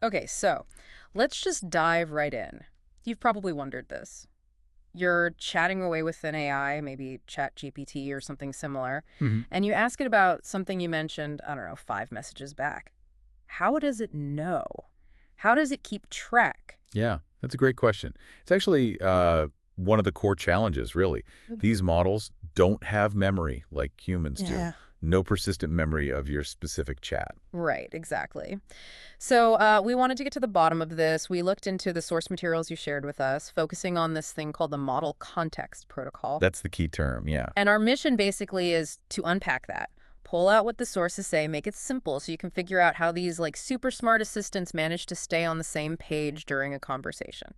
Okay, so let's just dive right in. You've probably wondered this. You're chatting away with an AI, maybe ChatGPT or something similar, hmm and you ask it about something you mentioned, I don't know, 5 messages back. How does it know? How does it keep track? Yeah, that's a great question. It's actually one of the core challenges, really. Mm. These models don't have memory like humans do. Yeah. No persistent memory of your specific chat. Right, exactly. So we wanted to get to the bottom of this. We looked into the source materials you shared with us, focusing on this thing called the Model Context Protocol. That's the key term, yeah. And our mission basically is to unpack that. Pull out what the sources say, make it simple so you can figure out how these like super smart assistants manage to stay on the same page during a conversation.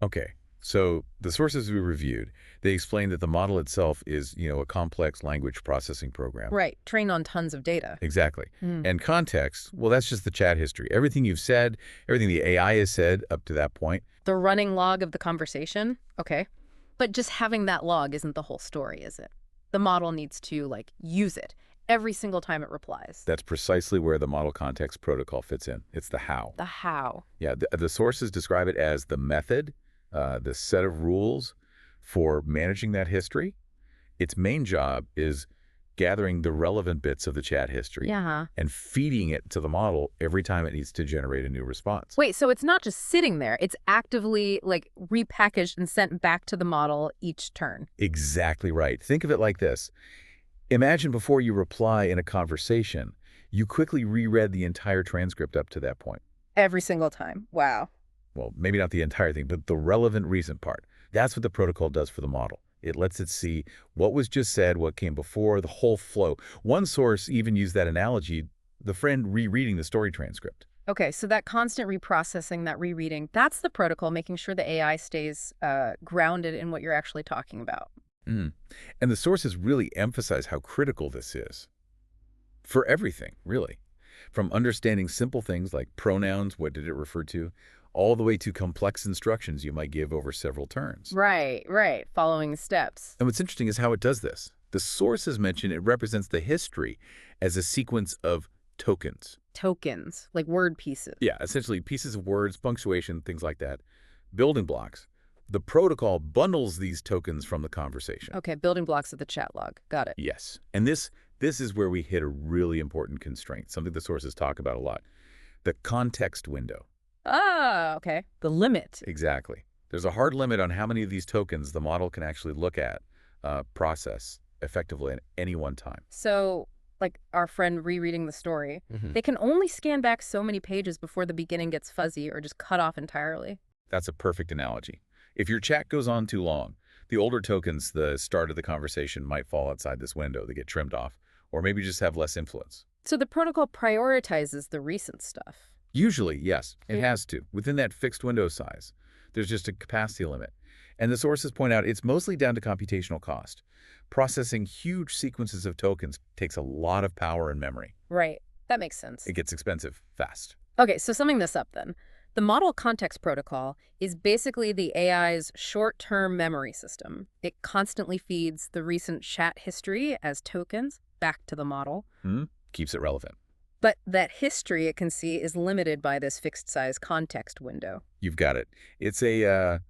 Okay, so the sources we reviewed, they explain that the model itself is, a complex language processing program. Right, trained on tons of data. Exactly. Hmm. And context, well, that's just the chat history. Everything you've said, everything the AI has said up to that point, The running log of the conversation, okay. But just having that log isn't the whole story, is it? The model needs to like use it every single time it replies. that's precisely where the model context protocol fits in. It's the how. The how. Yeah, the sources describe it as the method, the set of rules for managing that history. Its main job is gathering the relevant bits of the chat history Yeah. and feeding it to the model every time it needs to generate a new response. Wait, so it's not just sitting there. It's actively like repackaged and sent back to the model each turn. Exactly right. Think of it like this. Imagine before you reply in a conversation, you quickly reread the entire transcript up to that point. Every single time. Wow. Well, maybe not the entire thing, but the relevant recent part. That's what the protocol does for the model. It lets it see what was just said, what came before, the whole flow. One source even used that analogy, the friend rereading the story transcript. Okay, so that constant reprocessing, that rereading, that's the protocol, making sure the AI stays grounded in what you're actually talking about. Mm. And the sources really emphasize how critical this is for everything, really. From understanding simple things like pronouns, what did it refer to, all the way to complex instructions you might give over several turns. Right, right. Following steps. And what's interesting is how it does this. The sources mention it represents the history as a sequence of tokens. Tokens, like word pieces. Yeah, essentially pieces of words, punctuation, things like that. Building blocks. The protocol bundles these tokens from the conversation. Okay, building blocks of the chat log. Got it. Yes. And this is where we hit a really important constraint, something the sources talk about a lot. The context window. Ah, okay. The limit. Exactly. There's a hard limit on how many of these tokens the model can actually look at, process effectively at any one time. So, like our friend rereading the story, hmm they can only scan back so many pages before the beginning gets fuzzy or just cut off entirely. That's a perfect analogy. If your chat goes on too long, the older tokens, the start of the conversation, might fall outside this window. They get trimmed off, or maybe just have less influence. So the protocol prioritizes the recent stuff. Usually, yes, it Yeah. has to, within that fixed window size. There's just a capacity limit. And the sources point out it's mostly down to computational cost. Processing huge sequences of tokens takes a lot of power and memory. Right. That makes sense. It gets expensive fast. Okay, so summing this up then. The model context protocol is basically the AI's short-term memory system. It constantly feeds the recent chat history as tokens back to the model. Hmm? Keeps it relevant. But that history it can see is limited by this fixed size context window. You've got it. It's a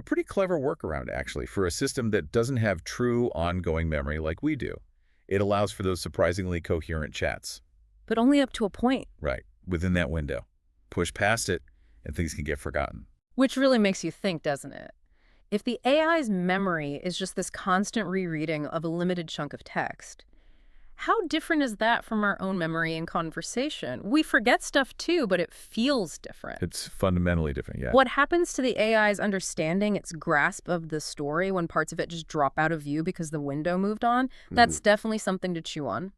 pretty clever workaround, actually, for a system that doesn't have true ongoing memory like we do. It allows for those surprisingly coherent chats. But only up to a point, Right, within that window. Push past it, and things can get forgotten. which really makes you think, doesn't it? If the AI's memory is just this constant rereading of a limited chunk of text, how different is that from our own memory and conversation? We forget stuff too, but it feels different. It's fundamentally different, yeah. What happens to the AI's understanding, its grasp of the story when parts of it just drop out of view because the window moved on? Mhm. That's definitely something to chew on.